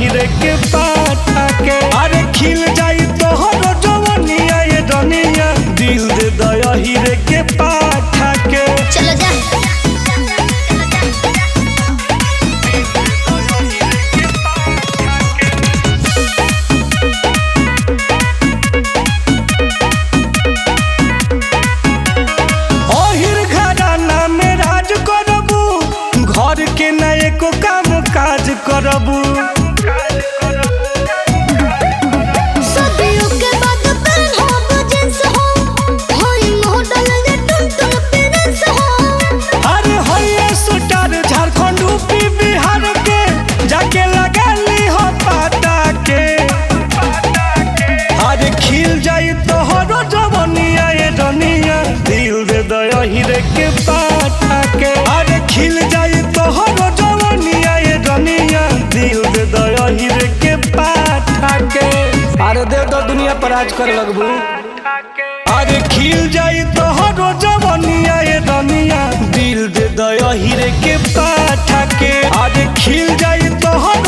हीरे के पाठा के अरे खिल जाई तोहर जवनिया ये दुनिया दिल दे दया हीरे के पाठा के चलो जा घर के न एको काम काज करबू सदियों के बाद पहनब जींस हो होई मॉडल ये टुन प्रिंस हो अरे होइए सुटार झारखंड यूपी बिहार के जाके लगा ली हो पाता के अरे खिल जाई तोहरो जवनिया ये दुनिया दिल दे दया हीरे के पाठा के अरे खिल जाई तोहरो जवनिया ये दुनिया दिल दे दया हीरे के पाठा के अरे दे दो दुनिया पर राज कर लगबू अरे खिल जाई तोहरो जवनिया ये दुनिया दिल दे दया हीरे के पाठा के अरे खिल जाई तोहरो